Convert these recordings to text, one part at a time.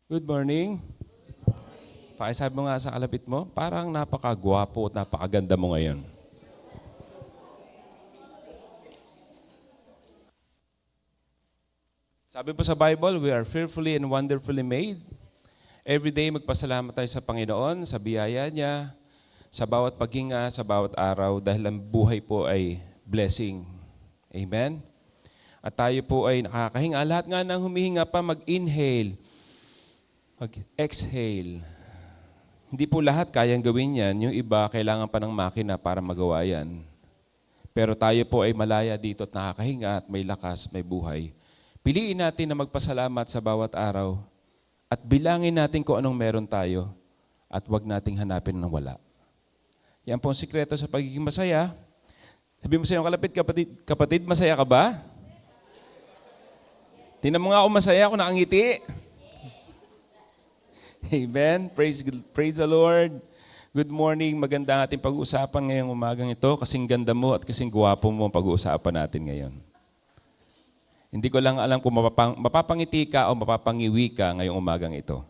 Good morning. Pakisabi mo nga sa kalapit mo, parang napakagwapo at napakaganda mo ngayon. Sabi po sa Bible, we are fearfully and wonderfully made. Every day magpasalamat tayo sa Panginoon, sa biyaya niya, sa bawat paghinga, sa bawat araw, dahil ang buhay po ay blessing. Amen? At tayo po ay nakakahinga. Lahat nga ng humihinga pa, mag-inhale, mag-exhale. Hindi po lahat kayang gawin yan. Yung iba, kailangan pa ng makina para magawa yan. Pero tayo po ay malaya dito at nakakahinga at may lakas, may buhay. Piliin natin na magpasalamat sa bawat araw at bilangin natin kung anong meron tayo at huwag nating hanapin ng wala. Yan po ang sikreto sa pagiging masaya. Sabi mo sa iyong kalapit, kapatid, masaya ka ba? Tingnan mo nga ako masaya, ako nakangiti. Amen. Praise the Lord. Good morning. Maganda ang ating pag-uusapan ngayong umagang ito. Kasing ganda mo at kasing guwapo mo ang pag-uusapan natin ngayon. Hindi ko lang alam kung mapapangiti ka o mapapangiwi ka ngayong umagang ito.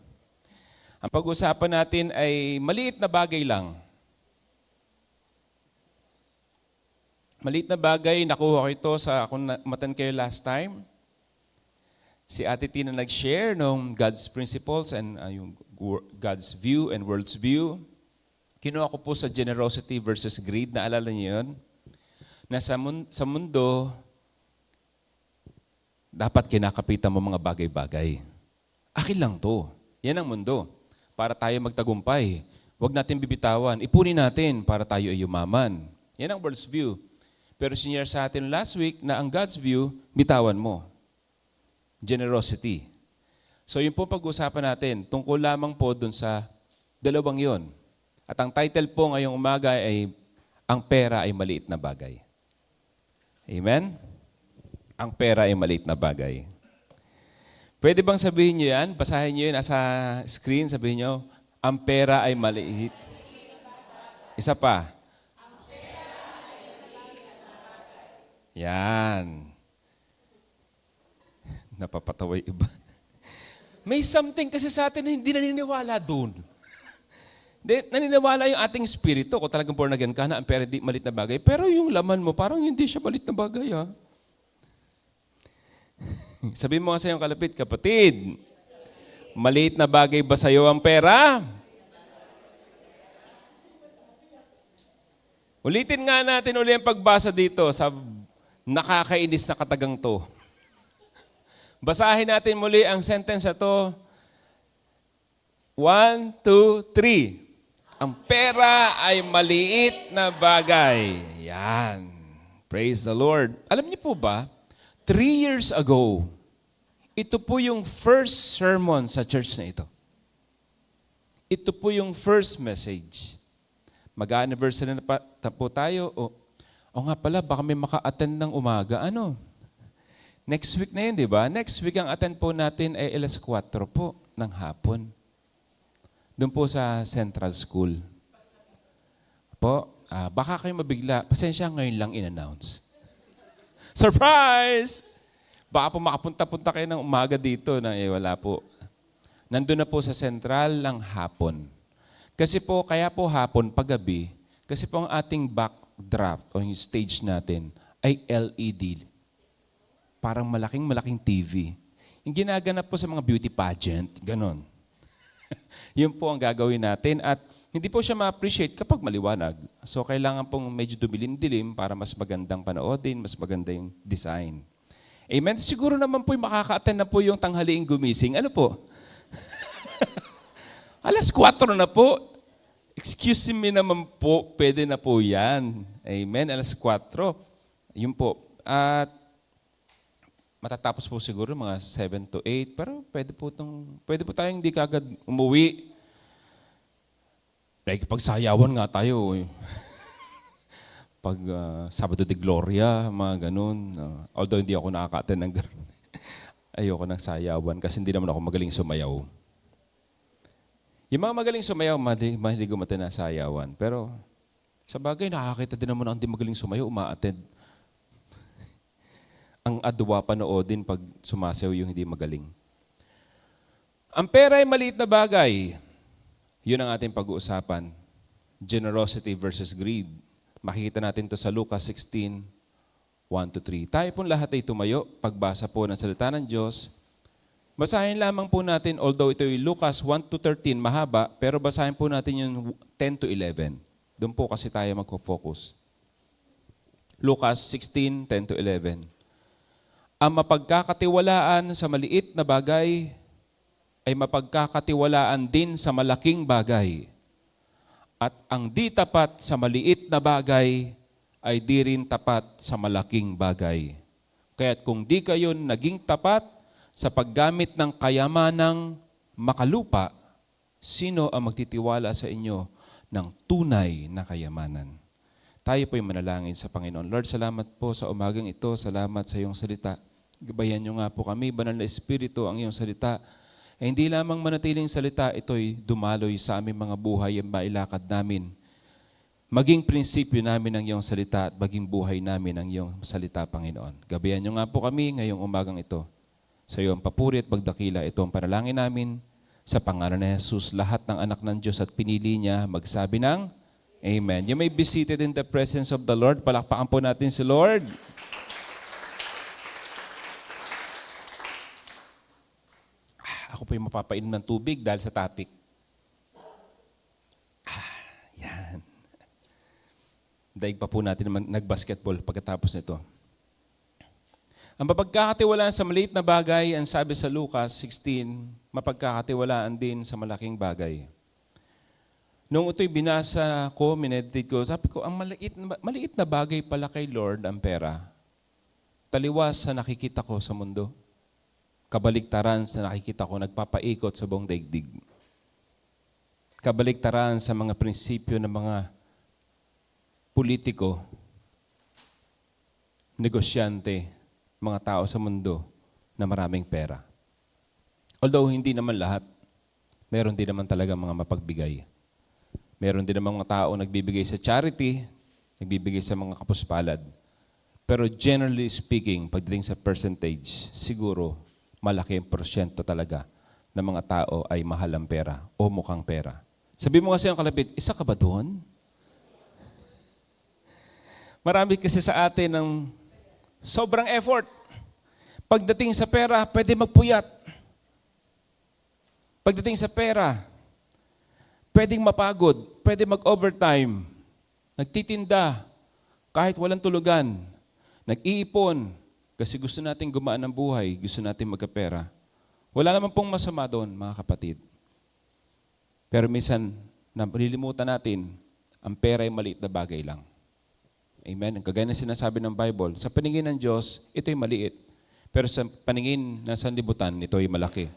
Ang pag-uusapan natin ay maliit na bagay lang. Maliit na bagay, nakuha ko ito sa kung matan kayo last time. Si Ate Tina nag-share ng God's principles and yung God's view and world's view. Kinuha ko po sa generosity versus greed. Naalala niyo yun? Na sa mundo, dapat kinakapitan mo mga bagay-bagay. Akin lang to. Yan ang mundo. Para tayo magtagumpay. Huwag natin bibitawan. Ipunin natin para tayo ay yumaman. Yan ang world's view. Pero sinare sa atin last week na ang God's view, bitawan mo. Generosity. So yun po pag-usapan natin. Tungkol lamang po dun sa dalawang yon. At ang title po ngayong umaga ay Ang Pera ay Maliit na Bagay. Amen? Ang pera ay maliit na bagay. Pwede bang sabihin nyo yan? Basahin nyo yun sa screen. Sabihin nyo, ang pera ay maliit. Isa pa. Yan. Napapatawa yung iba. May something kasi sa atin na hindi naniniwala doon. Naniniwala yung ating spirito. Kung talagang born again ka na, ang pera di maliit na bagay. Pero yung laman mo, parang hindi siya maliit na bagay, ha? Sabihin mo nga sa iyong kalapit, kapatid, maliit na bagay ba sa iyo ang pera? Ulitin nga natin uli ang pagbasa dito sa nakakainis na katagang to. Basahin natin muli ang sentence na to. 1, 2, 3. Ang pera ay maliit na bagay. Yan. Praise the Lord. Alam niyo po ba, 3 years ago, ito po yung first sermon sa church na ito. Ito po yung first message. Mag-anniversary na po tayo. O nga pala, baka may maka-attend ng umaga. Ano? Next week na yun, di ba? Next week ang attend po natin ay 4:00 po ng hapon. Doon po sa Central School. Po, baka kayo mabigla. Pasensya, ngayon lang in-announce. Surprise! Baka po makapunta-punta kayo ng umaga dito na wala po. Nandun na po sa Central ng hapon. Kasi po, kaya po hapon, paggabi, kasi po ang ating backdraft o yung stage natin ay LED. Parang malaking TV. Yung ginaganap po sa mga beauty pageant, ganon. Yun po ang gagawin natin at hindi po siya ma-appreciate kapag maliwanag. So, kailangan pong medyo dumilim-dilim para mas magandang panoodin, mas maganda yung design. Amen? Siguro naman po makaka-attend na po yung tanghaliing gumising. Ano po? 4:00 na po. Excuse me naman po, pwede na po yan. Amen? 4:00. Yun po. At matatapos po siguro mga 7 to 8. Pero pwede po tayong hindi kagad umuwi. Pagsayawan nga tayo. Pag Sabado de Gloria, mga ganun. Although hindi ako nakaka-attend ng ganun. Ayoko ng sayawan kasi hindi naman ako magaling sumayaw. Yung mga magaling sumayaw, mahilig umattend na sayawan. Pero sa bagay, nakakita din naman ang hindi magaling sumayaw, uma-attend. Ang adwa panoodin pag sumasayaw yung hindi magaling. Ang pera ay maliit na bagay. Yun ang ating pag-uusapan. Generosity versus greed. Makikita natin to sa Lucas 16, 1-3. Tayo pong lahat ay tumayo, pagbasa po ng salita ng Diyos. Basahin lamang po natin, although ito ay Lucas 1-13, mahaba, pero basahin po natin yung 10-11. Doon po kasi tayo magpo-focus. Lucas 16, 10-11. Ang mapagkakatiwalaan sa maliit na bagay ay mapagkakatiwalaan din sa malaking bagay. At ang di tapat sa maliit na bagay ay di rin tapat sa malaking bagay. Kaya't kung di kayo naging tapat sa paggamit ng kayamanang makalupa, sino ang magtitiwala sa inyo ng tunay na kayamanan? Tayo po'y manalangin sa Panginoon. Lord, salamat po sa umagang ito. Salamat sa iyong salita. Gabayan niyo nga po kami, Banal na Espiritu, ang iyong salita. Hindi lamang manatiling salita, ito'y dumaloy sa aming mga buhay at mailakad namin. Maging prinsipyo namin ang iyong salita at maging buhay namin ang iyong salita, Panginoon. Gabayan niyo nga po kami ngayong umagang ito. Sa iyong papuri at pagdakila, ito ang panalangin namin. Sa pangalan ni Jesus, lahat ng anak ng Diyos at pinili niya, magsabi ng Amen. You may be seated in the presence of the Lord. Palakpakan po natin si Lord. Ako po yung mapapainom ng tubig dahil sa topic. Yan. Daig pa po natin nag-basketball pagkatapos nito. Ang mapagkakatiwalaan sa maliit na bagay, ang sabi sa Lucas 16, mapagkakatiwalaan din sa malaking bagay. Nung ito'y binasa ko, mineditate ko, sabi ko, ang maliit na bagay pala kay Lord ang pera. Taliwas sa nakikita ko sa mundo. Kabaliktaran sa nakikita ko, nagpapaikot sa buong daigdig. Kabaliktaran sa mga prinsipyo ng mga politiko, negosyante, mga tao sa mundo na maraming pera. Although hindi naman lahat, meron din naman talaga mga mapagbigay. Meron din naman mga tao nagbibigay sa charity, nagbibigay sa mga kapuspalad. Pero generally speaking, pagdating sa percentage, siguro malaki ang porsyento talaga ng mga tao ay mahal ang pera o mukhang pera. Sabi mo kasi yung kalapit, isa ka ba doon? Marami kasi sa atin ng sobrang effort. Pagdating sa pera, pwede magpuyat. Pagdating sa pera, pwedeng mapagod, pwede mag-overtime, nagtitinda, kahit walang tulugan, nag-iipon, kasi gusto natin gumaan ng buhay, gusto natin magkapera. Wala naman pong masama doon, mga kapatid. Pero minsan, nalilimutan natin, ang pera ay maliit na bagay lang. Amen? Ang kagaya na sinasabi ng Bible, sa paningin ng Diyos, ito ay maliit. Pero sa paningin ng sanlibutan, ito ay malaki.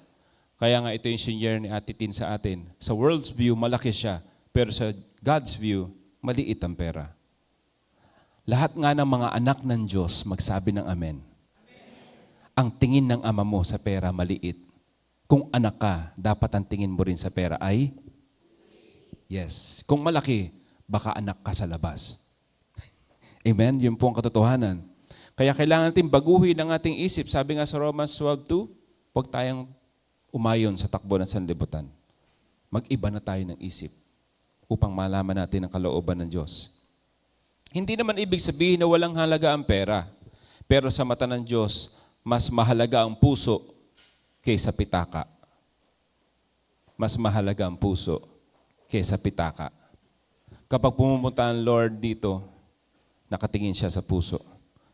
Kaya nga ito yung senior ni Ate Tin sa atin. Sa world's view, malaki siya. Pero sa God's view, maliit ang pera. Lahat nga ng mga anak ng Diyos, magsabi ng Amen. Ang tingin ng ama mo sa pera, maliit. Kung anak ka, dapat ang tingin mo rin sa pera ay? Yes. Kung malaki, baka anak ka sa labas. Amen? Yun po ang katotohanan. Kaya kailangan natin baguhin ang ating isip. Sabi nga sa Romans 12:2, huwag tayong umayon sa takbo ng sanlibutan. Mag-iba na tayo ng isip upang malaman natin ang kalooban ng Diyos. Hindi naman ibig sabihin na walang halaga ang pera. Pero sa mata ng Diyos, mas mahalaga ang puso kaysa pitaka. Mas mahalaga ang puso kaysa pitaka. Kapag pumunta ang Lord dito, nakatingin siya sa puso.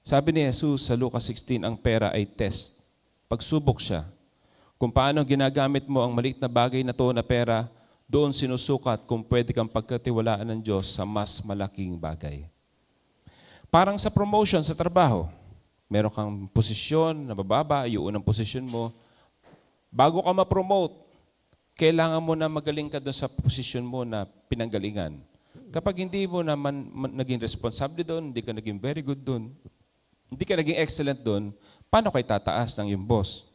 Sabi ni Jesus sa Lucas 16, ang pera ay test. Pagsubok siya. Kung paano ginagamit mo ang maliit na bagay na to na pera, doon sinusukat kung pwede kang pagkatiwalaan ng Diyos sa mas malaking bagay. Parang sa promotion sa trabaho, meron kang posisyon na bababa, yung unang posisyon mo. Bago ka ma-promote, kailangan mo na magaling ka doon sa posisyon mo na pinanggalingan. Kapag hindi mo naman naging responsable doon, hindi ka naging very good doon, hindi ka naging excellent doon, paano kayo tataas ng yung boss?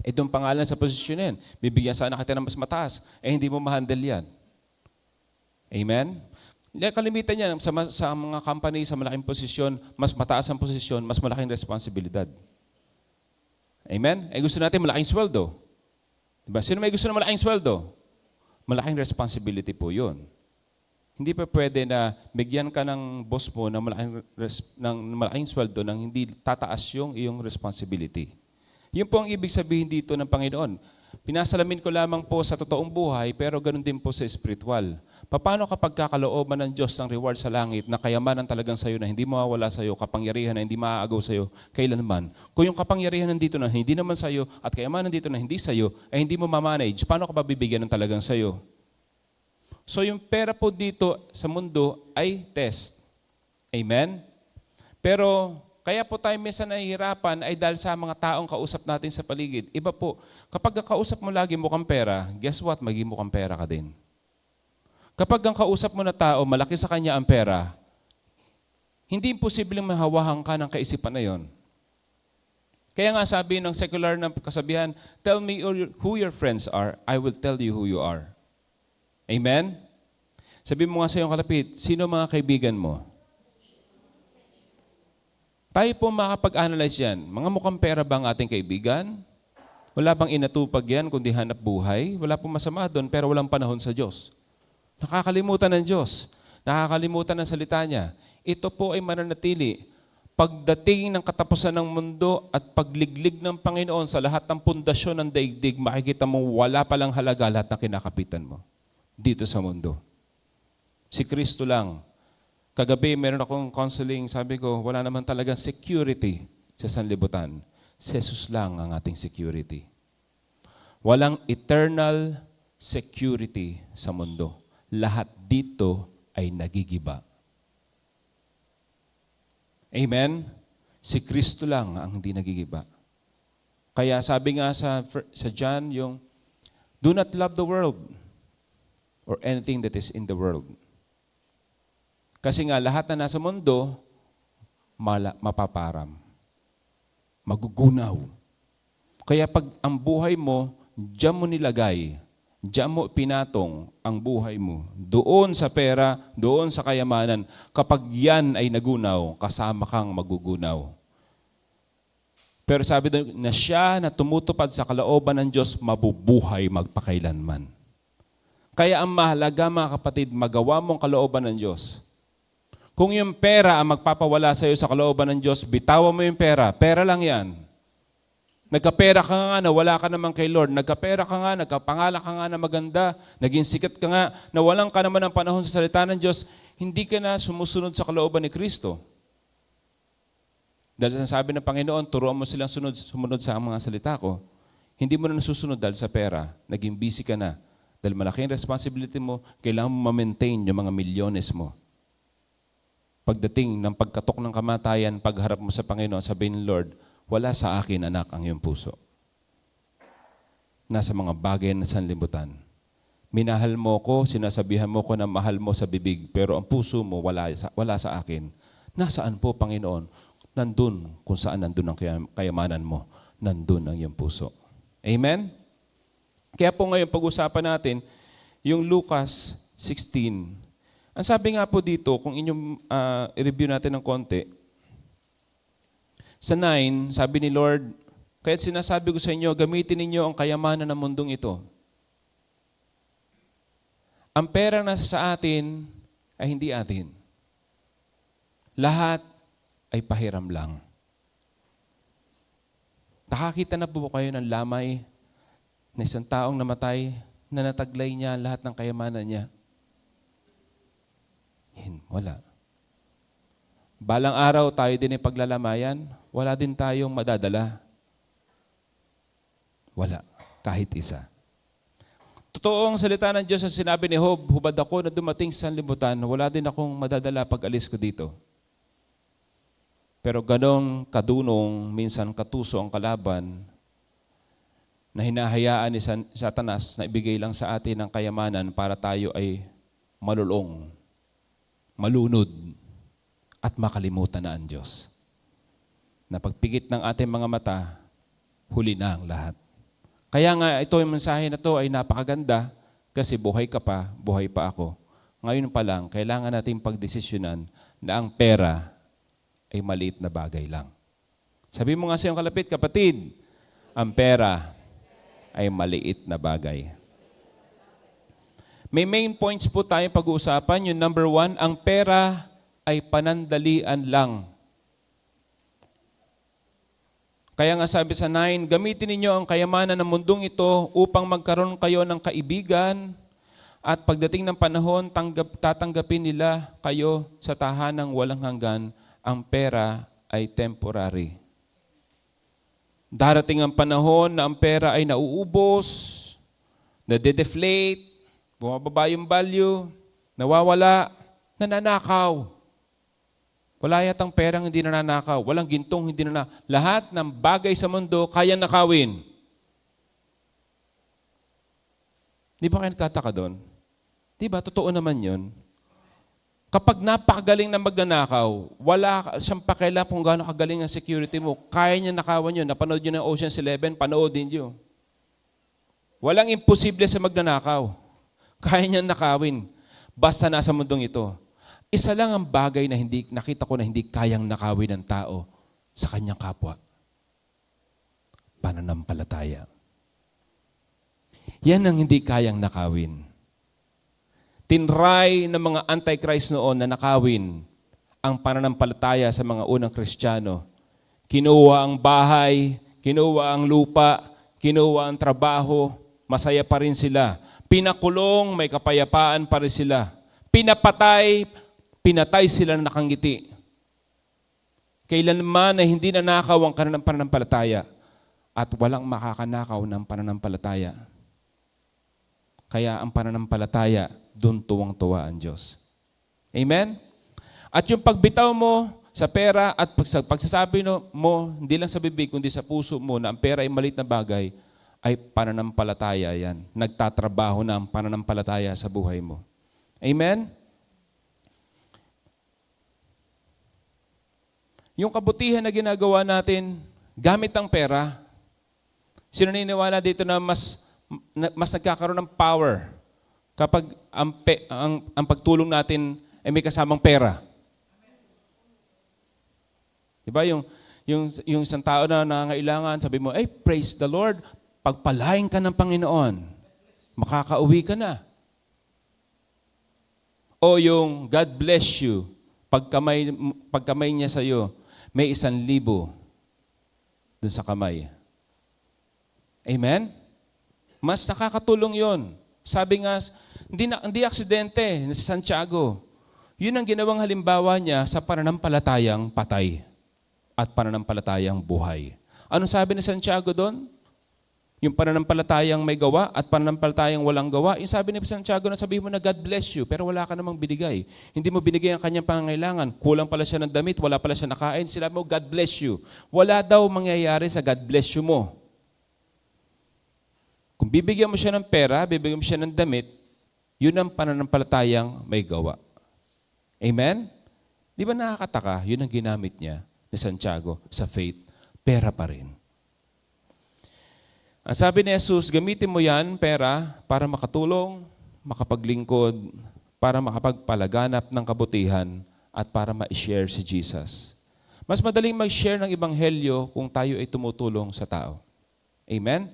Itong pangalan sa posisyon yan, bibigyan sana kita ng mas mataas, hindi mo ma-handle yan. Amen? Kalimitan yan sa mga company, sa malaking posisyon, mas mataas ang posisyon, mas malaking responsibilidad. Amen? Gusto natin malaking sweldo. Diba? Sino may gusto ng malaking sweldo? Malaking responsibility po yun. Hindi pa pwede na bigyan ka ng boss mo ng malaking sweldo nang hindi tataas yung iyong responsibility. Yun po ang ibig sabihin dito ng Panginoon. Pinasalamin ko lamang po sa totoong buhay, pero ganun din po sa spiritual. Paano kapag kakalooban ng Diyos ng reward sa langit na kayamanan talagang sa'yo na hindi mawawala sa'yo, kapangyarihan na hindi maaagaw sa'yo kailanman? Kung yung kapangyarihan nandito na hindi naman sa'yo at kayamanan dito na hindi sa'yo, ay hindi mo mamanage, paano ka babibigyan ng talagang sa'yo? So yung pera po dito sa mundo ay test. Amen? Pero kaya po tayo minsan nahihirapan ay dahil sa mga taong kausap natin sa paligid. Iba po, kapag ang kausap mo lagi mukhang pera, guess what? Maging mukhang pera ka din. Kapag ang kausap mo na tao, malaki sa kanya ang pera, hindi imposibleng mahawahan ka ng kaisipan na yon. Kaya nga sabi ng secular na kasabihan, tell me who your friends are, I will tell you who you are. Amen? Sabi mo nga sa iyong kalapit, sino mga kaibigan mo? Tayo po makapag-analyze yan. Mga mukhang pera ba ang ating kaibigan? Wala bang inatupag yan kundi hanap buhay? Wala pong masama doon pero walang panahon sa Diyos. Nakakalimutan ng Diyos. Nakakalimutan ng salita niya. Ito po ay mananatili. Pagdating ng katapusan ng mundo at pagliglig ng Panginoon sa lahat ng pundasyon ng daigdig, makikita mo wala palang halaga lahat na kinakapitan mo dito sa mundo. Si Kristo lang. Kagabi, meron akong counseling, sabi ko, wala naman talagang security sa sanlibutan. Si Jesus lang ang ating security. Walang eternal security sa mundo. Lahat dito ay nagigiba. Amen? Si Kristo lang ang hindi nagigiba. Kaya sabi nga sa John, yung, do not love the world or anything that is in the world. Kasi nga lahat na nasa mundo, mapaparam. Magugunaw. Kaya pag ang buhay mo, diyan mo nilagay, diyan mo pinatong ang buhay mo. Doon sa pera, doon sa kayamanan, kapag yan ay nagunaw, kasama kang magugunaw. Pero sabi doon, na siya na tumutupad sa kalooban ng Diyos, mabubuhay magpakailanman. Kaya ang mahalaga mga kapatid, magawa mong kalooban ng Diyos. Kung yung pera ang magpapawala sa iyo sa kalooban ng Diyos, bitawan mo yung pera. Pera lang yan. Nagkapera ka nga na wala ka naman kay Lord. Nagkapera ka nga, nagkapangalan ka nga na maganda. Naging sikat ka nga na walang ka naman ng panahon sa salita ng Diyos. Hindi ka na sumusunod sa kalooban ni Kristo. Dahil sabi ng Panginoon, turuan mo silang sumunod sa mga salita ko. Hindi mo na nasusunod dahil sa pera. Naging busy ka na. Dahil malaking responsibility mo, kailangan mo ma-maintain yung mga milyones mo. Pagdating ng pagkatok ng kamatayan, pagharap mo sa Panginoon, sabihin ng Lord, wala sa akin, anak, ang iyong puso. Nasa mga bagay na sanlibutan. Minahal mo ko, sinasabihan mo ko na mahal mo sa bibig, pero ang puso mo wala sa akin. Nasaan po, Panginoon? Nandun, kung saan nandun ang kayamanan mo, nandun ang iyong puso. Amen? Kaya po ngayon, pag-usapan natin, yung Lucas 16. Ang sabi nga po dito, kung inyong i-review natin ng konti, sa 9, sabi ni Lord, kaya't sinasabi ko sa inyo, gamitin ninyo ang kayamanan ng mundong ito. Ang pera na sa atin ay hindi atin. Lahat ay pahiram lang. Nakakita na po kayo ng lamay na isang taong namatay na nataglay niya lahat ng kayamanan niya? Wala. Balang araw tayo din ay paglalamayan, wala din tayong madadala. Wala. Kahit isa. Totoo ang salita ng Diyos ang sinabi ni Job, hubad ako na dumating sa sanlibutan, wala din akong madadala pag alis ko dito. Pero ganong kadunong, minsan katuso ang kalaban, na hinahayaan ni Satanas na ibigay lang sa atin ang kayamanan para tayo ay malulong, malunod, at makalimutan na ang Diyos. Na pagpikit ng ating mga mata, huli na ang lahat. Kaya nga ito yung mensahe na to ay napakaganda kasi buhay ka pa, buhay pa ako. Ngayon pa lang, kailangan natin pagdesisyonan na ang pera ay maliit na bagay lang. Sabi mo nga sa iyong kalapit, kapatid, ang pera ay maliit na bagay. May main points po tayo pag-uusapan. Yung number 1, ang pera ay panandalian lang. Kaya nga sabi sa 9, gamitin ninyo ang kayamanan ng mundong ito upang magkaroon kayo ng kaibigan at pagdating ng panahon, tatanggapin nila kayo sa tahanang walang hanggan. Ang pera ay temporary. Darating ang panahon na ang pera ay nauubos, nade-deflate, bumababa yung value, nawawala, nananakaw. Wala yatang perang hindi nananakaw, walang gintong hindi nananakaw. Lahat ng bagay sa mundo kayang nakawin. Di ba kayo nagtataka doon? Di ba? Totoo naman yun. Kapag napakagaling na magnanakaw, wala siyang pakialam kung gaano kagaling ang security mo. Kaya niya nakawan yun. Napanood nyo ng Ocean's 11, panoodin nyo. Walang imposible sa magnanakaw. Kaya niya nakawin. Basta nasa mundong ito. Isa lang ang bagay na nakita ko na hindi kayang nakawin ng tao sa kanyang kapwa. Pananampalataya. Yan ang hindi kayang nakawin. Tinry ng mga antichrist noon na nakawin ang pananampalataya sa mga unang Kristiyano. Kinuha ang bahay, kinuha ang lupa, kinuha ang trabaho, masaya pa rin sila. Pinakulong, may kapayapaan pa rin sila. Pinatay sila na nakangiti. Kailanman na hindi nanakaw ang kanilang pananampalataya at walang makakanakaw ng pananampalataya. Kaya ang pananampalataya, doon tuwang-tuwa ang Diyos. Amen? At yung pagbitaw mo sa pera at pagsasabi mo, hindi lang sa bibig, kundi sa puso mo na ang pera ay maliit na bagay, ay pananampalataya yan. Nagtatrabaho na ang pananampalataya sa buhay mo. Amen? Yung kabutihan na ginagawa natin, gamit ang pera, sino naniniwala dito na mas nagkakaroon ng power kapag ang pagtulong natin ay may kasamang pera. Diba? Yung isang tao na nangangailangan, sabi mo, praise the Lord, pagpalain ka ng Panginoon, makakauwi ka na. O yung God bless you, pagkamay niya sa iyo, may 1,000 dun sa kamay. Amen? Mas nakakatulong yon. Sabi nga, hindi aksidente si Santiago. Yun ang ginawang halimbawa niya sa pananampalatayang patay at pananampalatayang buhay. Ano sabi ni Santiago doon? Yung pananampalatayang may gawa at pananampalatayang walang gawa. Yung sabi ni Santiago na sabihin mo na God bless you, pero wala ka namang binigay. Hindi mo binigay ang kanyang pangangailangan. Kulang pala siya ng damit, wala pala siya nakain. Sila mo, God bless you. Wala daw mangyayari sa God bless you mo. Kung bibigyan mo siya ng pera, bibigyan mo siya ng damit, yun ang pananampalatayang may gawa. Amen? Di ba nakakataka? Yun ang ginamit niya ni Santiago sa faith. Pera pa rin. Ang sabi ni Jesus, gamitin mo yan, pera, para makatulong, makapaglingkod, para makapagpalaganap ng kabutihan, at para ma-share si Jesus. Mas madaling mag-share ng ebanghelyo kung tayo ay tumutulong sa tao. Amen?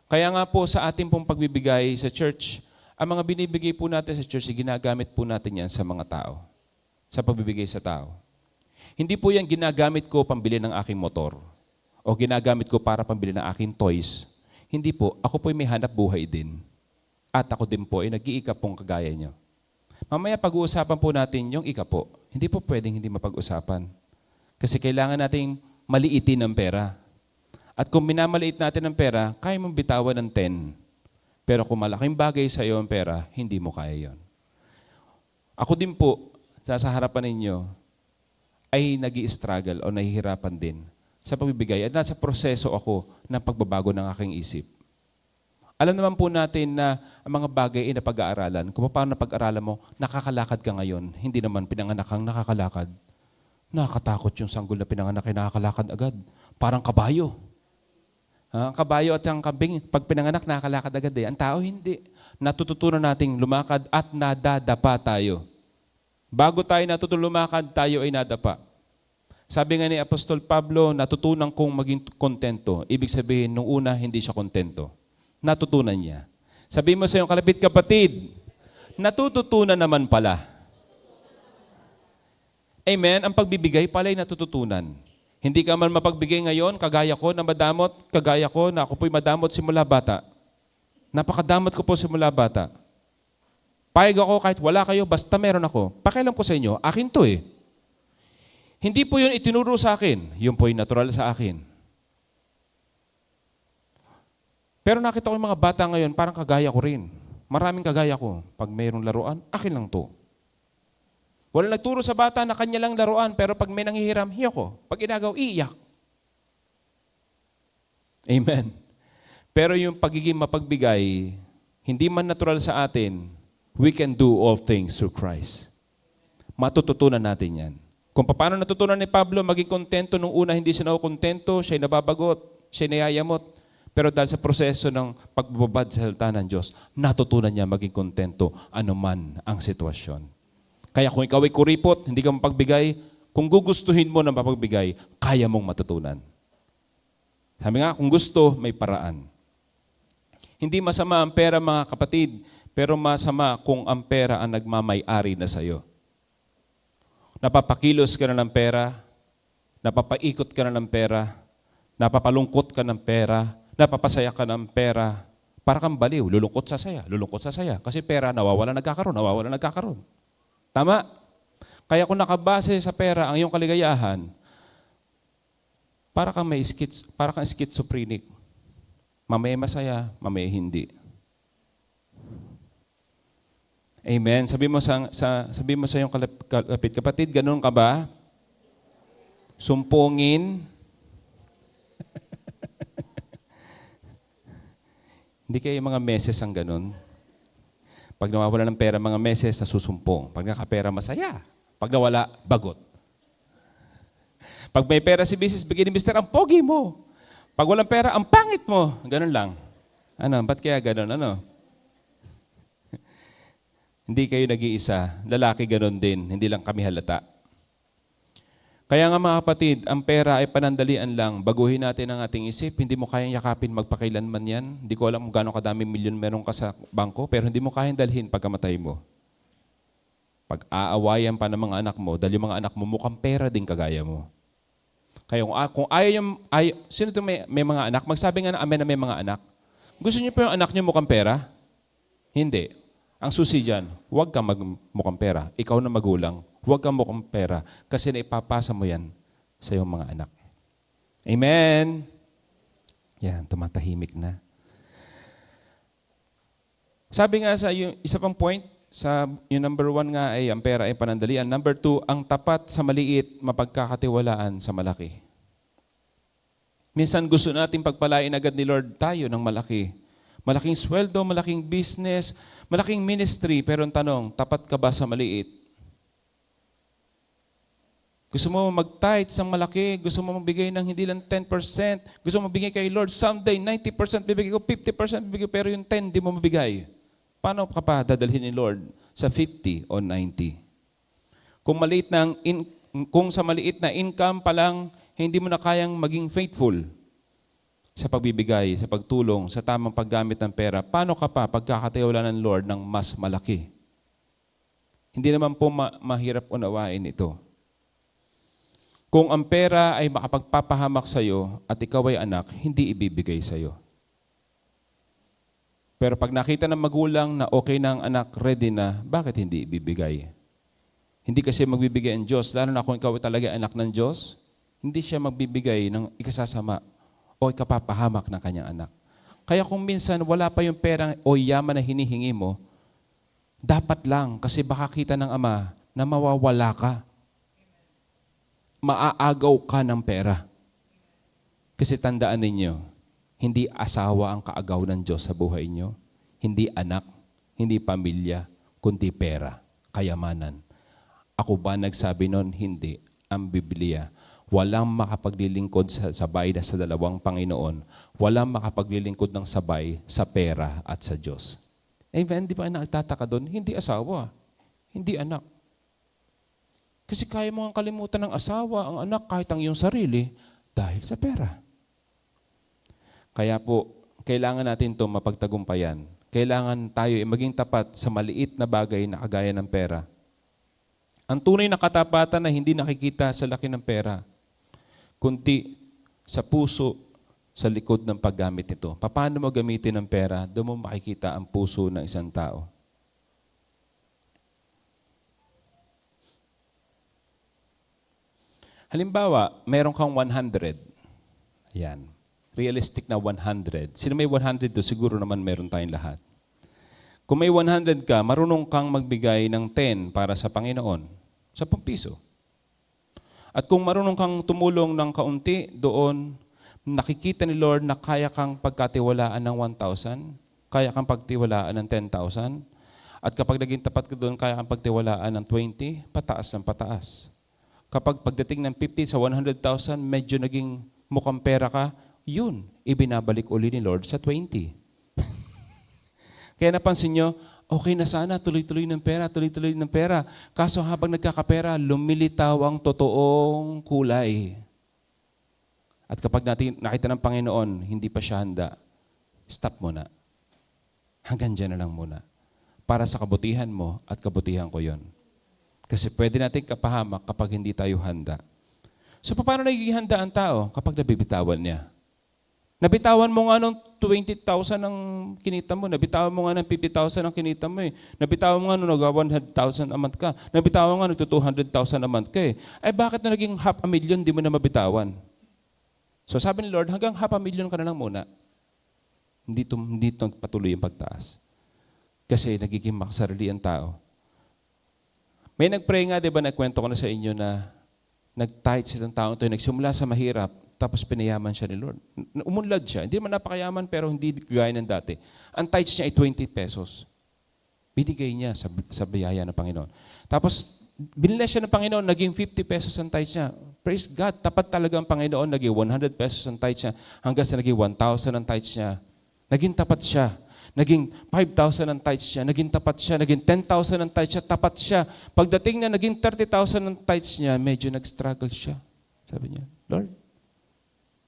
Kaya nga po sa ating pong pagbibigay sa church, ang mga binibigay po natin sa church, ginagamit po natin yan sa mga tao. Sa pagbibigay sa tao. Hindi po yan ginagamit ko pambili ng aking motor. O ginagamit ko para pambili ng aking toys. Hindi po. Ako po ay may hanap buhay din. At ako din po ay nag-iikapong kagaya nyo. Mamaya pag-uusapan po natin yung ikapo. Hindi po pwedeng hindi mapag-usapan. Kasi kailangan nating maliitin ang pera. At kung minamaliit natin ang pera, kaya mong bitawan ng 10. Pero kung malaking bagay sa iyo ang pera, hindi mo kaya yon. Ako din po, sa harapan ninyo, ay nag-i-struggle o nahihirapan din sa pagbibigay. At nasa proseso ako ng pagbabago ng aking isip. Alam naman po natin na ang mga bagay ay napag-aaralan. Kung paano napag-aralan mo, nakakalakad ka ngayon. Hindi naman pinanganak kang nakakalakad. Nakakatakot yung sanggol na pinanganak ay nakakalakad agad. Parang kabayo. Ang kabayo at ang kambing, pag pinanganak, nakakalakad agad eh. Ang tao, hindi. Natututunan nating lumakad at nadadapa tayo. Bago tayo natutunan lumakad, tayo ay nadapa. Sabi nga ni Apostol Pablo, natutunan kong maging kontento. Ibig sabihin, nung una, hindi siya kontento. Natutunan niya. Sabi mo sa iyong kalapit kapatid, natututunan naman pala. Amen? Ang pagbibigay pala'y natututunan. Hindi ka man mapagbigay ngayon, kagaya ko na madamot, kagaya ko na ako po'y madamot simula bata. Napakadamot ko po simula bata. Payag ako kahit wala kayo, basta meron ako. Pakialam ko sa inyo, akin to eh. Hindi po yun itinuro sa akin. Yun po'y natural sa akin. Pero nakita ko yung mga bata ngayon, parang kagaya ko rin. Maraming kagaya ko. Pag mayroong laruan, akin lang to. Wala nagturo sa bata na kanya lang laruan, pero pag may nanghihiram, hiyo ko. Pag inagaw, iiyak. Amen. Pero yung pagiging mapagbigay, hindi man natural sa atin, we can do all things through Christ. Matututunan natin yan. Kung paano natutunan ni Pablo maging kontento nung una, hindi siya nakukontento, siya'y nababagot, siya'y nayayamot. Pero dahil sa proseso ng pagbababad sa salita ng Diyos, natutunan niya maging kontento anuman ang sitwasyon. Kaya kung ikaw ay kuripot, hindi ka mapagbigay, kung gugustuhin mo na mapagbigay, kaya mong matutunan. Sabi nga, kung gusto, may paraan. Hindi masama ang pera mga kapatid, pero masama kung ang pera ang nagmamay-ari na sa'yo. Napapakilos ka na ng pera, napapaikot ka na ng pera, napapalungkot ka ng pera, napapasaya ka ng pera, para kang baliw, lulungkot sa saya. Kasi pera, nawawala nagkakaroon. Tama? Kaya kung nakabase sa pera ang iyong kaligayahan, para kang schizophrenic. Mamaya masaya, mamaya hindi. Amen. Sabi mo sa iyong kalapit kapatid, ganun ka ba? Sumpungin. Hindi kayo mga meses ang ganun. Pag nawawala ng pera, mga meses, nasusumpong. Pag nakapera, masaya. Pag nawala, bagot. Pag may pera si Mrs., bigyan ni Mr., ang pogi mo. Pag walang pera, ang pangit mo. Ganun lang. Ba't kaya ganun? Hindi kayo nag-iisa. Lalaki ganun din. Hindi lang kami halata. Kaya nga mga kapatid, ang pera ay panandalian lang. Baguhin natin ang ating isip. Hindi mo kayang yakapin magpakailanman yan. Hindi ko alam kung gaano kadaming milyon meron ka sa bangko, pero hindi mo kayang dalhin pagkamatay mo. Pag aawayan pa ng mga anak mo, dahil yung mga anak mo mukhang pera din kagaya mo. Kaya kung sino ito may mga anak? Magsabi nga na amen na may mga anak. Gusto niyo pa yung anak niyo mukhang pera? Hindi. Ang susi dyan, huwag kang mukhang pera. Ikaw na magulang, huwag kang mukhang pera kasi naipapasa mo yan sa iyong mga anak. Amen? Yan, tumatahimik na. Sabi nga sa yung isa pang point, yung number 1 nga ay ang pera ay panandalian. Number 2, ang tapat sa maliit, mapagkakatiwalaan sa malaki. Minsan gusto natin pagpalain agad ni Lord tayo ng malaki. Malaking sweldo, malaking business, malaking ministry, pero ang tanong, tapat ka ba sa maliit? Gusto mo mag-tithe sa malaki, gusto mo magbigay ng hindi lang 10%, gusto mo magbigay kay Lord, someday 90% bibigay ko, 50% bibigay ko, pero yung 10 di mo mabigay. Paano ka pa dadalhin ni Lord sa 50 o 90? Kung sa maliit na income pa lang, hindi mo na kayang maging faithful sa pagbibigay, sa pagtulong, sa tamang paggamit ng pera, paano ka pa pagkakatiwala ng Lord ng mas malaki? Hindi naman po mahirap unawain ito. Kung ang pera ay makapagpapahamak sa iyo at ikaw ay anak, hindi ibibigay sa iyo. Pero pag nakita ng magulang na okay na ang anak, ready na, bakit hindi ibibigay? Hindi kasi magbibigay ang Diyos, lalo na kung ikaw ay talaga anak ng Diyos, hindi siya magbibigay ng ikasasama o ikapapahamak ng kanyang anak. Kaya kung minsan wala pa yung pera o yaman na hinihingi mo, dapat lang kasi baka kita ng ama na mawawala ka. Maaagaw ka ng pera. Kasi tandaan ninyo, hindi asawa ang kaagaw ng Diyos sa buhay niyo, hindi anak, hindi pamilya, kundi pera, kayamanan. Ako ba nagsabi nun? Hindi. Ang Biblia. Walang makapaglilingkod sa sabay na sa dalawang Panginoon. Walang makapaglilingkod ng sabay sa pera at sa Diyos. Amen? Di ba nagtataka doon? Hindi asawa. Hindi anak. Kasi kaya mo ang kalimutan ng asawa, ang anak, kahit ang iyong sarili, dahil sa pera. Kaya kailangan natin ito mapagtagumpayan. Kailangan tayo ay maging tapat sa maliit na bagay na kagaya ng pera. Ang tunay na katapatan na hindi nakikita sa laki ng pera, kundi sa puso, sa likod ng paggamit nito. Paano mo gamitin ang pera, doon mo makikita ang puso ng isang tao. Halimbawa, meron kang 100. Yan. Realistic na 100. Sino may 100 do? Siguro naman meron tayong lahat. Kung may 100 ka, marunong kang magbigay ng 10 para sa Panginoon. 10 piso. At kung marunong kang tumulong ng kaunti doon, nakikita ni Lord na kaya kang pagkatiwalaan ng 1,000, kaya kang pagtiwalaan ng 10,000, at kapag naging tapat ka doon, kaya kang pagtiwalaan ng 20, pataas ng pataas. Kapag pagdating ng 50 sa 100,000, medyo naging mukhang pera ka, yun, ibinabalik uli ni Lord sa 20. Kaya napansin nyo, okay na sana, tuloy-tuloy ng pera, tuloy-tuloy ng pera. Kaso habang nagkakapera, lumilitaw ang totoong kulay. At kapag nakita ng Panginoon, hindi pa siya handa, stop muna. Hanggang dyan na lang muna. Para sa kabutihan mo at kabutihan ko yon. Kasi pwede natin kapahamak kapag hindi tayo handa. So paano nagiging handa ang tao? Kapag nabibitawan niya. Nabitawan mo nga ng 20,000 ang kinita mo. Nabitawan mo nga ng 50,000 ang kinita mo eh. Nabitawan mo nga nung nag-100,000 a month ka. Nabitawan mo nga nung 200,000 a month ka eh. Ay bakit na naging 500,000 di mo na mabitawan? So sabi ni Lord, hanggang 500,000 ka na lang muna. Hindi ito patuloy ang pagtaas. Kasi nagiging makasarili ang tao. May nag-pray nga, di ba, nagkwento ko na sa inyo na nag-tithe sa isang tao ito, nagsimula sa mahirap, tapos pinayaman siya ni Lord. Umunlad siya. Hindi naman napakayaman, pero hindi gaya ng dati. Ang tithes niya ay 20 pesos. Binigay niya sa biyaya ng Panginoon. Tapos, biniless siya ng Panginoon, naging 50 pesos ang tithes niya. Praise God, tapat talaga ang Panginoon, naging 100 pesos ang tithes niya, hanggang sa naging 1,000 ang tithes niya. Naging tapat siya. Naging 5,000 ang tithes siya, naging tapat siya, naging 10,000 ang tithes siya, tapat siya. Pagdating na naging 30,000 ang tithes niya, medyo nag-struggle siya. Sabi niya, Lord,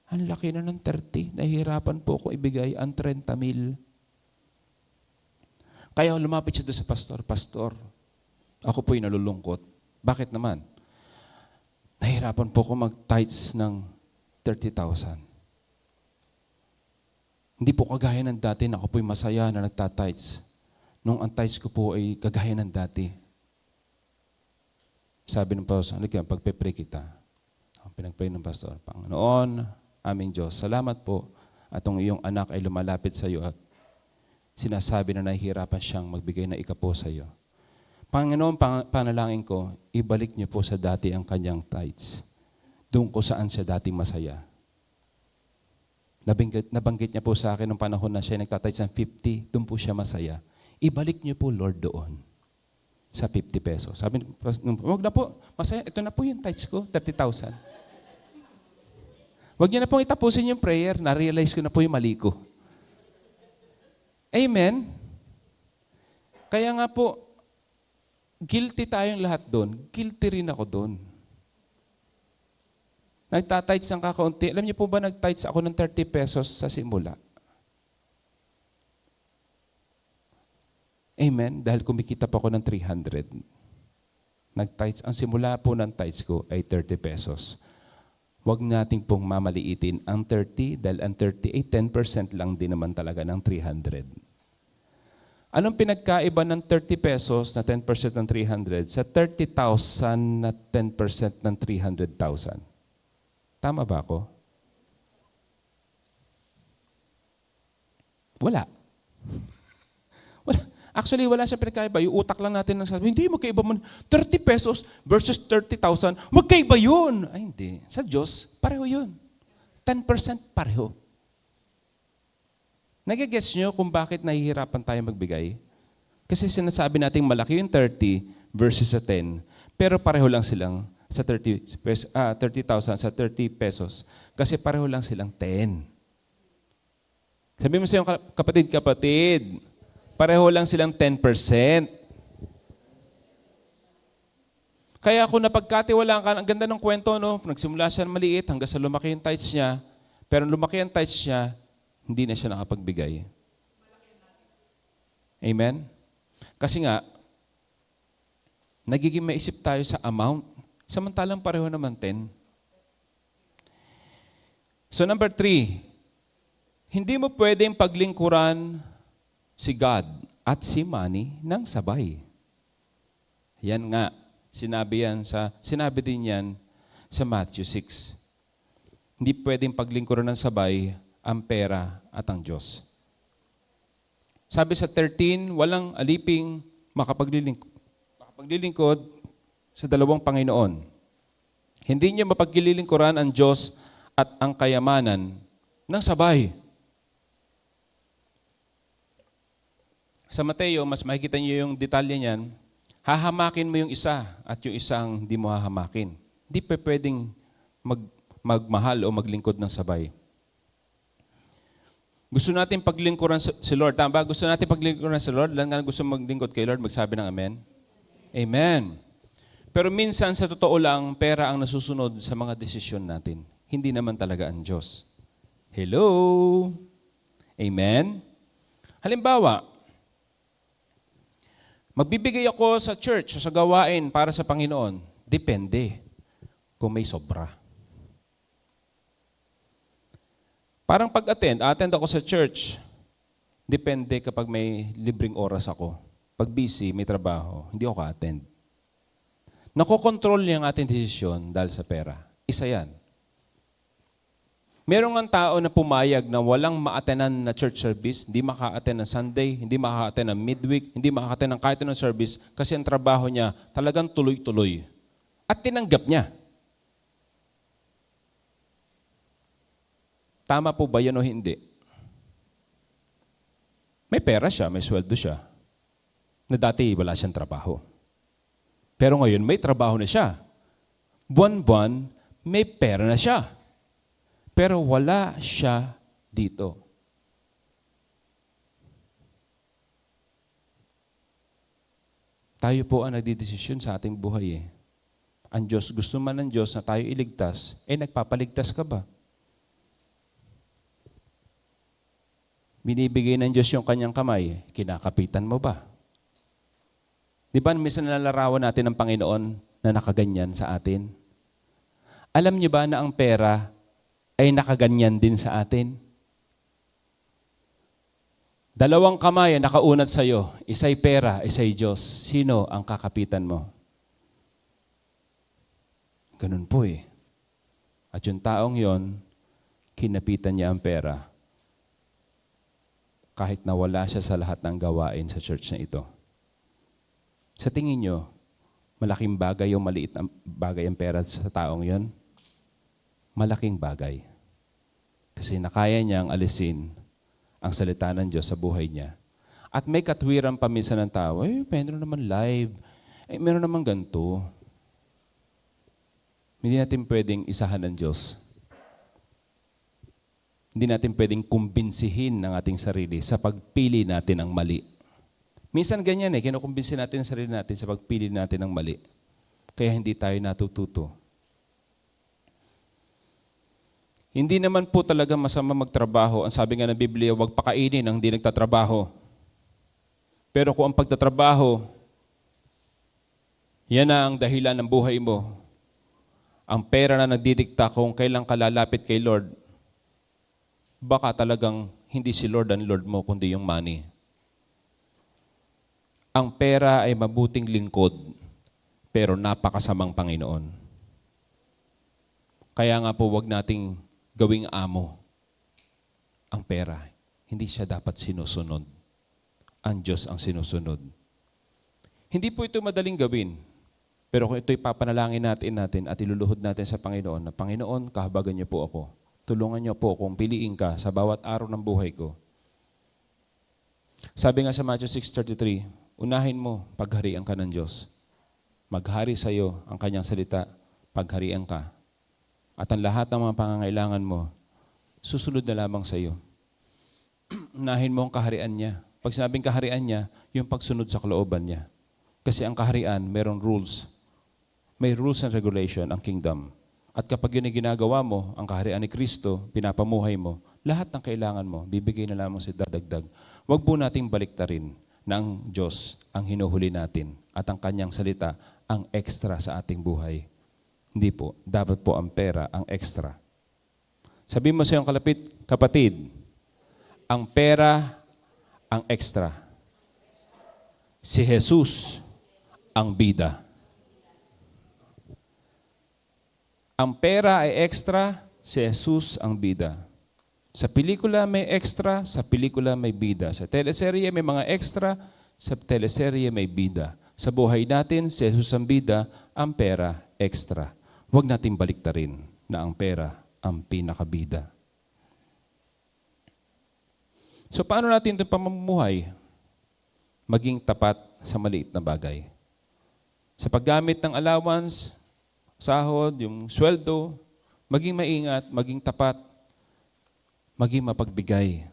ang laki na ng 30, nahihirapan po ako ibigay ang 30,000. Kaya lumapit siya doon sa pastor, Pastor, ako po'y nalulungkot. Bakit naman? Nahihirapan po ako mag-tithes ng 30,000. Hindi po kagaya ng dati na ako po'y masaya na nagtatites. Nung ang tithes ko po ay kagaya ng dati. Sabi ng pastor, pagpe-pray kita. Pinag-pray ng pastor, Panginoon, aming Diyos, salamat po at ang iyong anak ay lumalapit sa iyo at sinasabi na nahihirapan siyang magbigay na ikapo sa iyo. Panginoon, panalangin ko, ibalik niyo po sa dati ang kanyang tithes. Doon ko saan siya dati masaya. Nabanggit niya po sa akin nung panahon na siya nagtatites ng 50, doon po siya masaya. Ibalik niyo po, Lord, doon sa 50 pesos. Sabi, wag na po, masaya, ito na po yung tithes ko, 30,000. Wag niyo na pong itapusin yung prayer, na-realize ko na po yung mali ko. Amen? Kaya nga po, guilty tayong lahat doon. Guilty rin ako doon. Nagtatites ng kakaunti. Alam niyo po ba, nagtites ako ng 30 pesos sa simula? Amen? Dahil kumikita pa ako ng 300. Nagtites, ang simula po ng tites ko ay 30 pesos. Huwag nating pong mamaliitin ang 30 dahil ang 30 ay 10% lang din naman talaga ng 300. Anong pinagkaiba ng 30 pesos na 10% ng 300 sa 30,000 na 10% ng 300,000? Tama ba ako? Wala. Wala. Actually, wala siya pinagkaiba. Yung utak lang natin ng sabi, hindi, magkaiba man. 30 pesos versus 30,000, magkaiba yun. Ay, hindi. Sa Diyos, pareho yun. 10% pareho. Nagigets nyo kung bakit nahihirapan tayo magbigay? Kasi sinasabi natin malaki yung 30 versus sa 10, pero pareho lang silang sa 30,000 sa 30 pesos. Kasi pareho lang silang 10. Sabi mo sa iyong kapatid, pareho lang silang 10%. Kaya kung napagkatiwalaan ka, ang ganda ng kwento, no? Nagsimula siya maliit hanggang sa lumaki yung tithes niya. Pero lumaki ang tithes niya, hindi na siya nakapagbigay. Amen? Kasi nga, nagiging maisip tayo sa amount. Samantalang pareho naman 10. So number 3, hindi mo pwedeng paglingkuran si God at si money ng sabay. Yan nga, sinabi din yan sa Matthew 6. Hindi pwedeng paglingkuran ng sabay ang pera at ang Diyos. Sabi sa 13, walang aliping makapaglilingkod sa dalawang Panginoon. Hindi niyo mapaglilingkuran ang Diyos at ang kayamanan ng sabay. Sa Mateo, mas makikita niyo yung detalye niyan, hahamakin mo yung isa at yung isang hindi mo hahamakin. Hindi pa pwedeng magmahal o maglingkod ng sabay. Gusto natin paglingkuran si Lord. Tama ba? Gusto natin paglingkuran si Lord. Lang nga gusto maglingkod kay Lord, magsabi ng amen. Amen. Pero minsan sa totoo lang, pera ang nasusunod sa mga desisyon natin. Hindi naman talaga ang Diyos. Hello? Amen? Halimbawa, magbibigay ako sa church o sa gawain para sa Panginoon. Depende kung may sobra. Parang attend ako sa church. Depende kapag may libreng oras ako. Pag busy, may trabaho, hindi ako ka-attend. Nakokontrol niya ang ating desisyon dahil sa pera. Isa yan. Merong ang tao na pumayag na walang ma-attendan na church service, hindi maka-attend ng Sunday, hindi maka-attend ng midweek, hindi maka-attend ng kahit anong service kasi ang trabaho niya talagang tuloy-tuloy. At tinanggap niya. Tama po ba yan o hindi? May pera siya, may sweldo siya. Na dati wala siyang trabaho. Pero ngayon may trabaho na siya. Buwan-buwan, may pera na siya. Pero wala siya dito. Tayo po ang nagdidesisyon sa ating buhay eh. Ang Diyos, gusto man ng Diyos na tayo iligtas, nagpapaligtas ka ba? Binibigay ng Diyos yung kanyang kamay, kinakapitan mo ba? Di ba, minsan nalalarawan natin ng Panginoon na nakaganyan sa atin? Alam niyo ba na ang pera ay nakaganyan din sa atin? Dalawang kamay ang nakaunat sa iyo, isa'y pera, isa'y Diyos. Sino ang kakapitan mo? Ganun po eh. At yung taong yon, kinapitan niya ang pera. Kahit nawala siya sa lahat ng gawain sa church na ito. Sa tingin nyo, malaking bagay o maliit na bagay ang pera sa taong yon? Malaking bagay. Kasi nakaya niyang alisin ang salita ng Diyos sa buhay niya. At may katwiran pa minsan ng tao, meron naman live, meron naman ganito. Hindi natin pwedeng isahan ng Diyos. Hindi natin pwedeng kumbinsihin ng ating sarili sa pagpili natin ng mali. Minsan ganyan kinukumbinsi natin ang sarili natin sa pagpili natin ng mali. Kaya hindi tayo natututo. Hindi naman po talaga masama magtrabaho. Ang sabi nga ng Biblia, huwag pakainin ang hindi nagtatrabaho. Pero kung ang pagtatrabaho, yan na ang dahilan ng buhay mo. Ang pera na nagdidikta kung kailan ka lalapit kay Lord, baka talagang hindi si Lord ang Lord mo, kundi yung money. Ang pera ay mabuting lingkod, pero napakasamang Panginoon. Kaya nga po, wag nating gawing amo ang pera. Hindi siya dapat sinusunod. Ang Diyos ang sinusunod. Hindi po ito madaling gawin. Pero kung ito'y papanalangin natin at iluluhod natin sa Panginoon, na Panginoon, kahabagan niyo po ako. Tulungan niyo po kung piliin ka sa bawat araw ng buhay ko. Sabi nga sa Matthew 6:33, unahin mo, pagharian ka ng Diyos. Maghari sa iyo ang kanyang salita, pagharian ka. At ang lahat ng mga pangangailangan mo, susunod na lamang sa iyo. Unahin mo ang kaharian niya. Pag sinabing kaharian niya, yung pagsunod sa kalooban niya. Kasi ang kaharian, mayroong rules. May rules and regulation ang kingdom. At kapag yun ay ginagawa mo, ang kaharian ni Kristo, pinapamuhay mo, lahat ng kailangan mo, bibigay na lamang si dadagdag. Huwag po nating baliktarin na ang Diyos ang hinuhuli natin at ang kanyang salita ang extra sa ating buhay. Hindi po. Dapat po ang pera ang extra. Sabihin mo sa iyong kapatid, ang pera ang extra. Si Jesus ang bida. Ang pera ay extra, si Jesus ang bida. Sa pelikula may extra, sa pelikula may bida. Sa teleserye may mga extra, sa teleserye may bida. Sa buhay natin, si Jesus ang bida, ang pera extra. Huwag natin baliktarin na ang pera ang pinakabida. So paano natin itong pamumuhay? Maging tapat sa maliit na bagay. Sa paggamit ng allowance, sahod, yung sweldo, maging maingat, maging tapat, maging mapagbigay.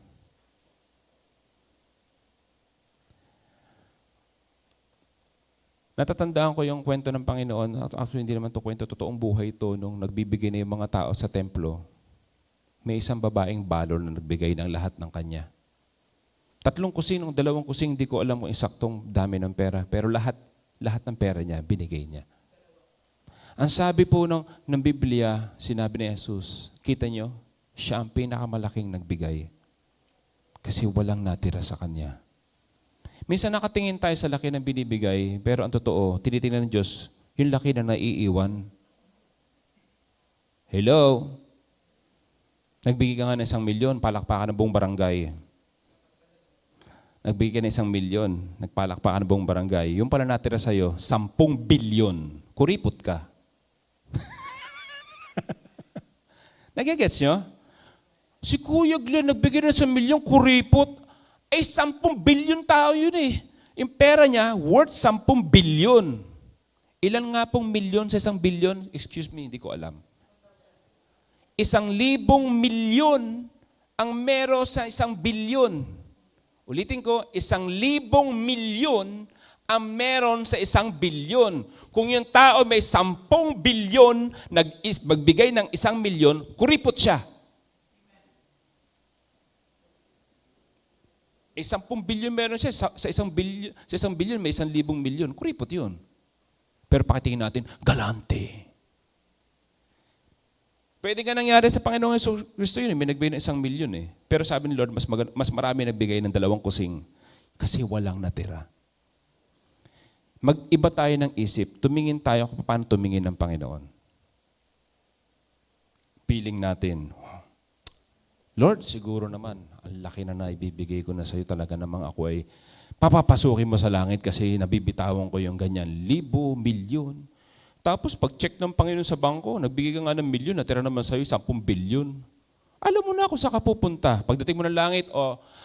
Natatandaan ko yung kwento ng Panginoon. Actually, hindi naman ito kwento. Totoong buhay ito nung nagbibigay na yung mga tao sa templo. May isang babaeng balor na nagbigay ng lahat ng kanya. 3 kusing, 2 kusing, hindi ko alam kung eksaktong dami ng pera. Pero lahat ng pera niya, binigay niya. Ang sabi po ng Biblia, sinabi ni Jesus, kita nyo, siya ang pinakamalaking nagbigay. Kasi walang natira sa kanya. Minsan nakatingin tayo sa laki ng binibigay, pero ang totoo, tinitingnan ng Diyos, yung laki na naiiwan. Hello? Nagbigay ka nga ng 1 milyon, palakpakan ng buong barangay. Nagbigay ka ng 1 milyon, nagpalakpakan ng buong barangay. Yung pala natira sa'yo, 10 bilyon. Kuripot ka. Nagigets nyo? Si Kuya Glenn, nagbigay ng 1 milyon, kuripot. 10 bilyon tao yun eh. Yung pera niya, worth 10 bilyon. Ilan nga pong milyon sa 1 bilyon? Excuse me, hindi ko alam. 1,000 milyon ang meron sa 1 bilyon. Ulitin ko, 1,000 milyon ang meron sa 1 bilyon. Kung yung tao may 10 bilyon, magbigay ng 1 milyon, kuripot siya. 10 bilyon meron siya, sa 1 bilyon may 1,000 milyon, kuripot yun. Pero pakitingin natin, galante. Pwede nga nangyari sa Panginoong Kristo yun, may nagbigay ng 1 milyon eh. Pero sabi ni Lord, mas marami nagbigay ng 2 kusing kasi walang natira. Mag-iba tayo ng isip, tumingin tayo kung paano tumingin ng Panginoon. Feeling natin, Lord, siguro naman, ang laki na naibibigay ko na sa iyo, talaga namang ako ay papapasukin mo sa langit kasi nabibitawan ko yung ganyan, 1,000, milyon. Tapos pag-check ng Panginoon sa bangko, nagbigay ka nga ng milyon, natira naman sa iyo 10 bilyon. Alam mo na kung saan ka pupunta. Pagdating mo ng langit,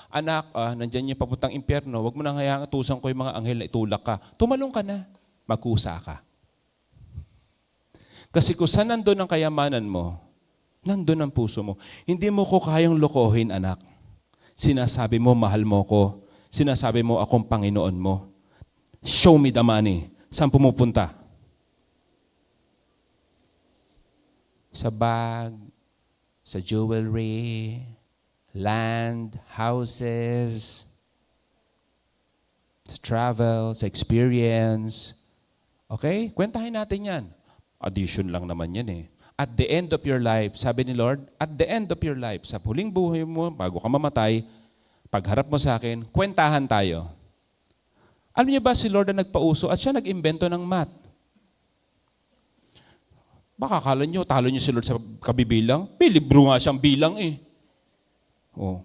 anak, nandyan yung papuntang impyerno, huwag mo nang hayaan tusan ko yung mga anghel na itulak ka. Tumalong ka na, magkusa ka. Kasi kung saan nandun ang kayamanan mo, nandun ang puso mo. Hindi mo ko kayang lokohin, anak. Sinasabi mo, mahal mo ko. Sinasabi mo, akong Panginoon mo. Show me the money. Saan pumupunta? Sa bag, sa jewelry, land, houses, sa travel, sa experience. Okay? Kwentahin natin yan. Addition lang naman yan eh. At the end of your life, sabi ni Lord, at the end of your life, sa huling buhay mo, bago ka mamatay, pagharap mo sa akin, kwentahan tayo. Alam niyo ba si Lord na nagpauso at siya nag-imbento ng math? Baka akala nyo, talo nyo si Lord sa kabibilang. May libro nga siyang bilang eh.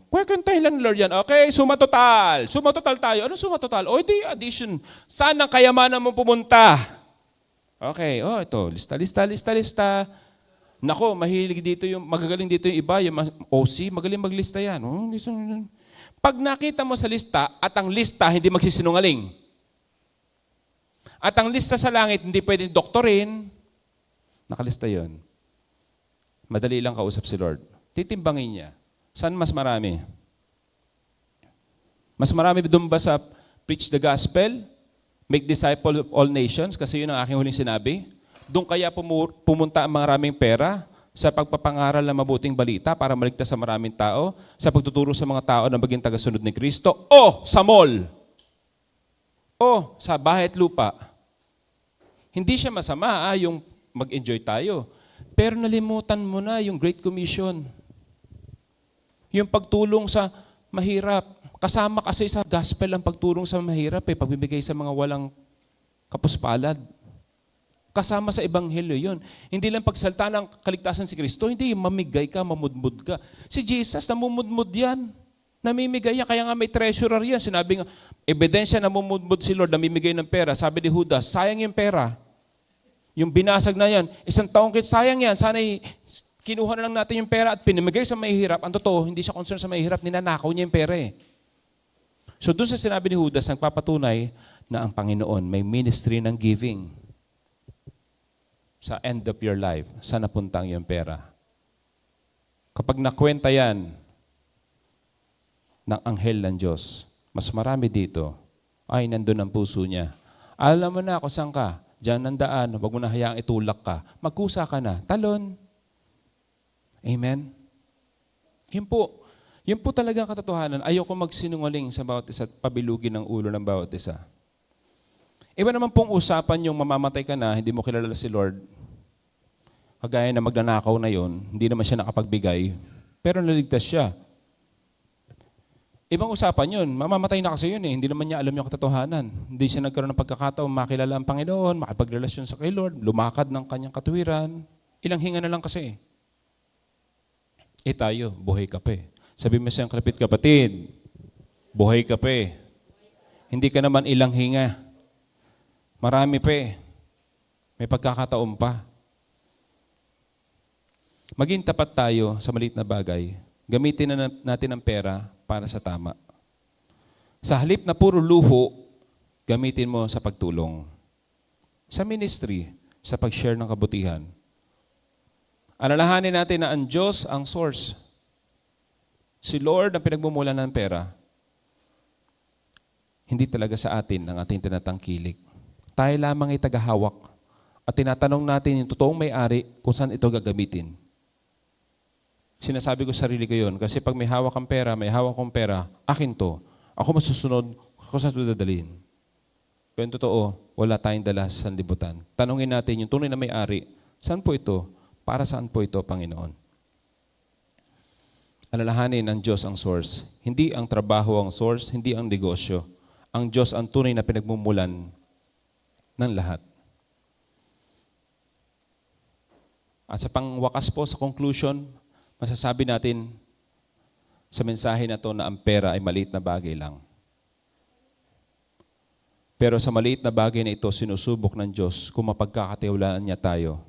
Kwentahin lang ni Lord yan. Okay, suma total. Suma total tayo. Ano suma total? O di addition. Saan ang kayamanan mo pumunta? Okay, ito. Lista. Nako, mahilig dito yung, magagaling dito yung iba. Yung OC, magaling maglista yan. Pag nakita mo sa lista, at ang lista hindi magsisinungaling. At ang lista sa langit, hindi pwedeng doktorin. Nakalista yon. Madali lang kausap si Lord. Titimbangin niya. Saan mas marami? Mas marami doon ba sa preach the gospel? Make disciples of all nations? Kasi yun ang aking huling sinabi. Doon kaya pumunta ang maraming pera sa pagpapangaral ng mabuting balita para maligtas sa maraming tao, sa pagtuturo sa mga tao na maging tagasunod ni Kristo, o sa mall, o sa bahay at lupa. Hindi siya masama yung mag-enjoy tayo. Pero nalimutan mo na yung Great Commission. Yung pagtulong sa mahirap. Kasama kasi sa gospel ang pagtulong sa mahirap, pagbibigay sa mga walang kapuspalad. Kasama sa ebanghelyo yun. Hindi lang pagsalta ng kaligtasan si Kristo, hindi mamigay ka, mamudmud ka. Si Jesus, namumudmud yan. Namimigay yan, kaya nga may treasurer yan. Sinabi nga, ebidensya na namumudmud si Lord, namimigay ng pera. Sabi ni Judas, sayang yung pera. Yung binasag na yan, 1 taong sayang yan. Sana kinuha na lang natin yung pera at pinamigay sa mahihirap. Ang totoo, hindi siya concerned sa mahihirap, ninanakaw niya yung pera eh. So doon sa sinabi ni Judas, nagpapatunay na ang Panginoon may ministry ng giving. Sa end of your life, saan napunta ang iyong pera? Kapag nakwenta yan ng anghel ng Diyos, mas marami dito, ay nandun ang puso niya. Alam mo na kung saan ka, diyan ang daan, wag mo na hayaang itulak ka, magkusa ka na, talon. Amen? Yun po talagang katotohanan. Ayoko magsinungaling sa bawat isa at pabilugin ng ulo ng bawat isa. Iba naman pong usapan yung mamamatay ka na, hindi mo kilala si Lord. Kagaya na magnanakaw na yon, hindi naman siya nakapagbigay, pero naligtas siya. Ibang usapan yun, mamamatay na kasi yun eh, hindi naman niya alam yung katotohanan. Hindi siya nagkaroon ng pagkakataon makilala ang Panginoon, makipagrelasyon sa kay Lord, lumakad ng kanyang katuwiran. Ilang hinga na lang kasi. Tayo, buhay ka pa eh. Sabi mo siyang kalapit kapatid, buhay ka pa eh. Hindi ka naman ilang hinga. Marami pa eh. May pagkakataon pa. Maging tapat tayo sa maliit na bagay. Gamitin na natin ang pera para sa tama. Sa halip na puro luho, gamitin mo sa pagtulong. Sa ministry, sa pag-share ng kabutihan. Alalahanin natin na ang Diyos ang source. Si Lord ang pinagmumulan ng pera. Hindi talaga sa atin ang ating tinatangkilik. Tayo lamang ay tagahawak at tinatanong natin yung totoong may-ari kung saan ito gagamitin. Sinasabi ko sa sarili ko yun kasi pag may hawak kang pera, may hawak kong pera, akin to. Ako masusunod, ako saan ito dadalhin. Pero yung totoo, wala tayong dala sa sanlibutan. Tanungin natin yung tunay na may-ari, saan po ito? Para saan po ito, Panginoon? Alalahanin ang Diyos ang source. Hindi ang trabaho ang source, hindi ang negosyo. Ang Diyos ang tunay na pinagmumulan ng lahat. At sa pangwakas po, sa conclusion, masasabi natin sa mensahe na to na ang pera ay maliit na bagay lang. Pero sa maliit na bagay na ito, sinusubok ng Diyos kung mapagkakatiwalaan niya tayo.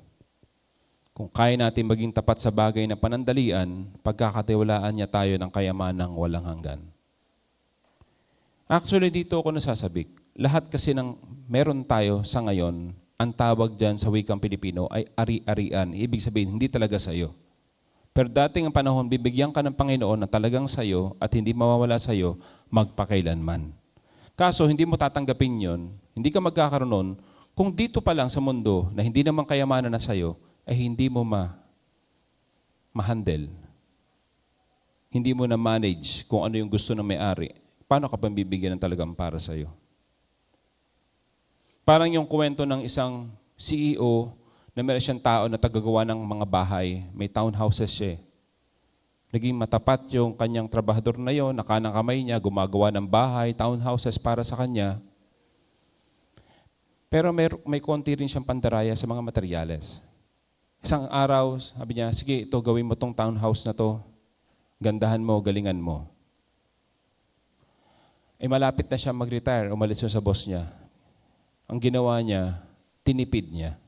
Kung kaya natin maging tapat sa bagay na panandalian, pagkakatiwalaan niya tayo ng kayamanang walang hanggan. Actually, dito ako nasasabik. Lahat kasi ng meron tayo sa ngayon, ang tawag dyan sa wikang Pilipino ay ari-arian. Ibig sabihin, hindi talaga sa'yo. Pero dating ang panahon, bibigyan ka ng Panginoon na talagang sa'yo at hindi mawawala sa'yo magpakailanman. Kaso, hindi mo tatanggapin yon, hindi ka magkakaroon nun, kung dito pa lang sa mundo na hindi naman kayamanan na sa'yo, ay hindi mo ma-handle. Hindi mo na manage kung ano yung gusto ng may-ari. Paano ka pambibigyan ng talagang para sa'yo? Parang yung kwento ng isang CEO na meron siyang tao na tagagawa ng mga bahay. May townhouses siya. Naging matapat yung kanyang trabahador na yon, nakanang kamay niya, gumagawa ng bahay, townhouses para sa kanya. Pero may konti rin siyang pandaraya sa mga materyales. Isang araw, sabi niya, sige, ito gawin mo tong townhouse na to. Gandahan mo, galingan mo. Malapit na siya mag-retire, umalis siya sa boss niya. Ang ginawa niya, tinipid niya.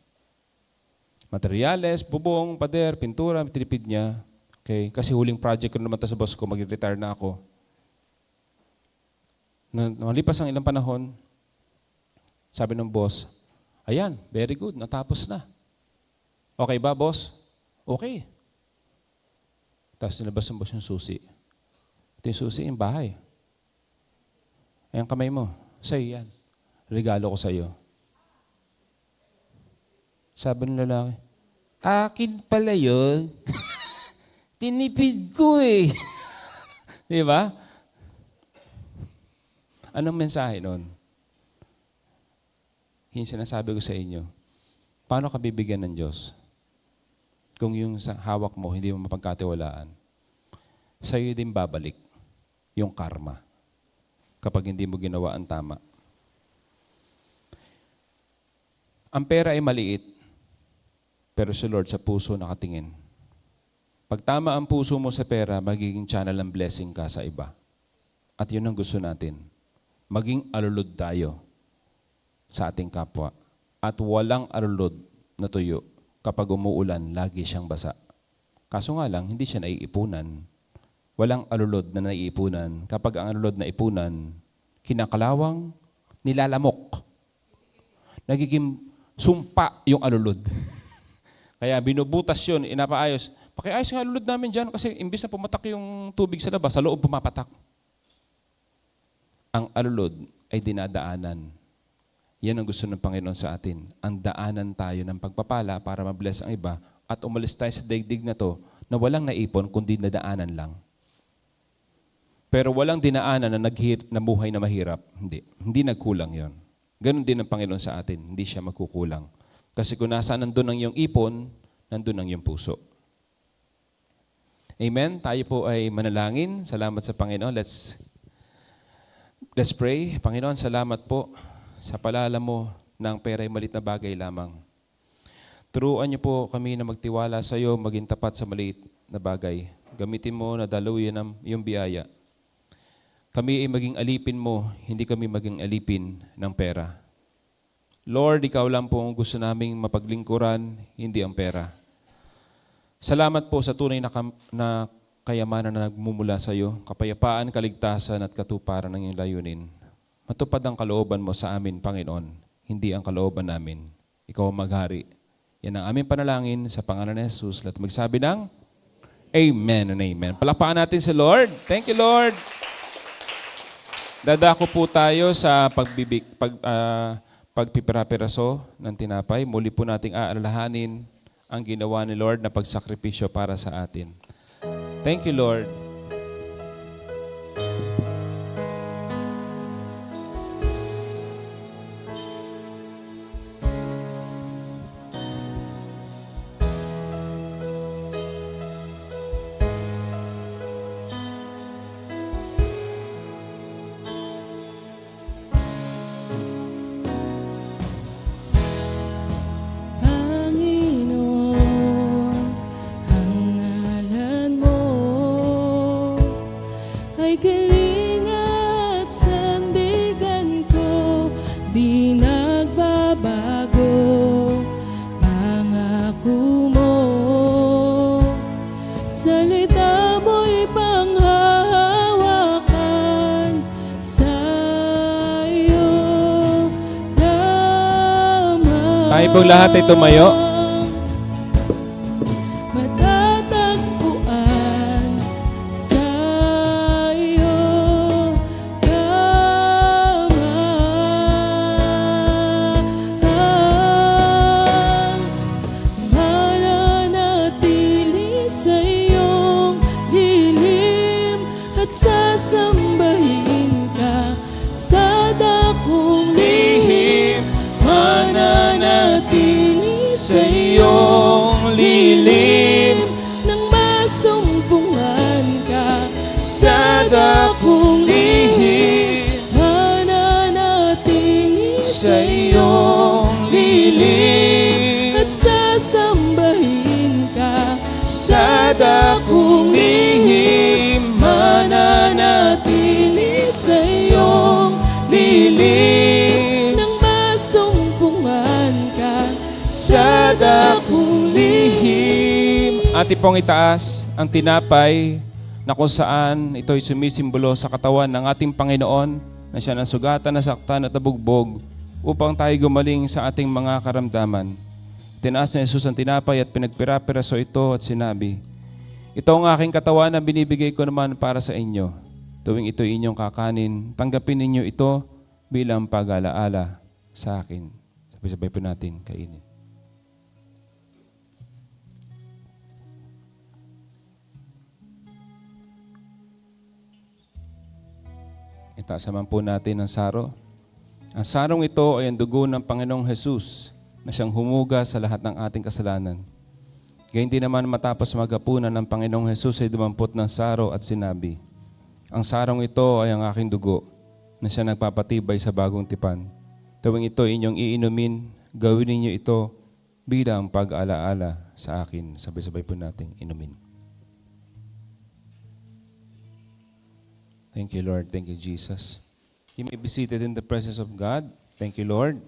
Materyales, bubong, pader, pintura, tinipid niya. Okay? Kasi huling project ko naman to sa boss ko, mag-retire na ako. Malipas ang ilang panahon, sabi ng boss, ayan, very good, natapos na. Okay ba, boss? Okay. Tapos nilabas ng boss yung susi. Ito yung susi, yung bahay. Ayan kamay mo. Sa'yo yan. Regalo ko sa'yo. Sabi ng lalaki, Akin pala yun. Tinipid ko eh. Di ba? Anong mensahe nun? Yung sinasabi ko sa inyo, paano ka bibigyan ng Diyos? Kung yung hawak mo, hindi mo mapagkatiwalaan, sa'yo din babalik yung karma kapag hindi mo ginawa ang tama. Ang pera ay maliit, pero si Lord sa puso nakatingin. Pag tama ang puso mo sa pera, magiging channel ng blessing ka sa iba. At yun ang gusto natin. Maging alulod tayo sa ating kapwa. At walang alulod na tuyo. Kapag umuulan, lagi siyang basa. Kaso nga lang, hindi siya naiipunan. Walang alulod na naiipunan. Kapag ang alulod na ipunan, kinakalawang, nilalamok. Nagiging sumpa yung alulod. Kaya binubutas yun, inapaayos. Pakiayos nga alulod namin dyan kasi imbis na pumatak yung tubig sa labas, sa loob pumapatak. Ang alulod ay dinadaanan. Yan ang gusto ng Panginoon sa atin. Ang daanan tayo ng pagpapala para mabless ang iba at umalis tayo sa daigdig na to na walang naipon kundi nadaanan lang. Pero walang dinaanan na buhay na mahirap. Hindi nagkulang yon. Ganon din ang Panginoon sa atin. Hindi siya magkukulang. Kasi kung nasaan nandun ang iyong ipon, nandun ang iyong puso. Amen? Tayo po ay manalangin. Salamat sa Panginoon. Let's pray. Panginoon, salamat po sa palala mo ng pera ay maliit na bagay lamang. Turuan niyo po kami na magtiwala sa iyo, maging tapat sa maliit na bagay. Gamitin mo na daluyan ang iyong biyaya. Kami ay maging alipin mo, hindi kami maging alipin ng pera. Lord, ikaw lang po ang gusto naming mapaglingkuran, hindi ang pera. Salamat po sa tunay na kayamanan na nagmumula sa iyo, kapayapaan, kaligtasan at katuparan ng iyong layunin. Matupad ang kalooban mo sa amin, Panginoon, hindi ang kalooban namin. Ikaw ang maghari. Yan ang aming panalangin sa pangalan ni Jesus. Lahat magsabi ng Amen and Amen. Palakpakan natin si Lord. Thank you, Lord. Dadako po tayo sa pagpipira-piraso ng tinapay. Muli po nating aalalahanin ang ginawa ni Lord na pagsakripisyo para sa atin. Thank you, Lord. Panginoon, ang ngalan mo ay galing at sandigan ko, di nagbabago. Pangako mo, salita mo'y panghahawakan, sa iyo lamang Tayo pong lahat ay tumayo. matatagpuan, sa iyo lamang mananatili sa iyong dilim at sasambahin ka sa dakong lihim. Mananatili sa iyong lilim nang masumpungan ka sa dakong lihim. Mananatili sa iyong lilim at sasambahin ka sa dakong lihim. Mananatili sa iyong lilim nang masumpungan ka sa dakong lihim. Atin pong itaas ang tinapay na kung saan ito'y sumisimbolo sa katawan ng ating Panginoon na siya nasugatan, nasaktan at nabugbog upang tayo gumaling sa ating mga karamdaman. Tinaas ni Jesus ang tinapay at pinagpira-piraso ito at sinabi, ito ang aking katawan na binibigay ko naman para sa inyo. Tuwing ito'y inyong kakanin, tanggapin ninyo ito bilang pag-alaala sa akin. Sabay-sabay po natin kainin. Itaas naman po natin ang saro. Ang sarong ito ay ang dugo ng Panginoong Jesus na siyang humuga sa lahat ng ating kasalanan. Gayun din naman matapos magapunan ng Panginoong Jesus ay dumampot ng saro at sinabi, ang sarong ito ay ang aking dugo na siya nagpapatibay sa bagong tipan. Tuwing ito inyong iinumin, gawin ninyo ito bilang pag-alaala sa akin. Sabay-sabay po nating inumin. Thank you, Lord. Thank you, Jesus. You may be seated in the presence of God. Thank you, Lord.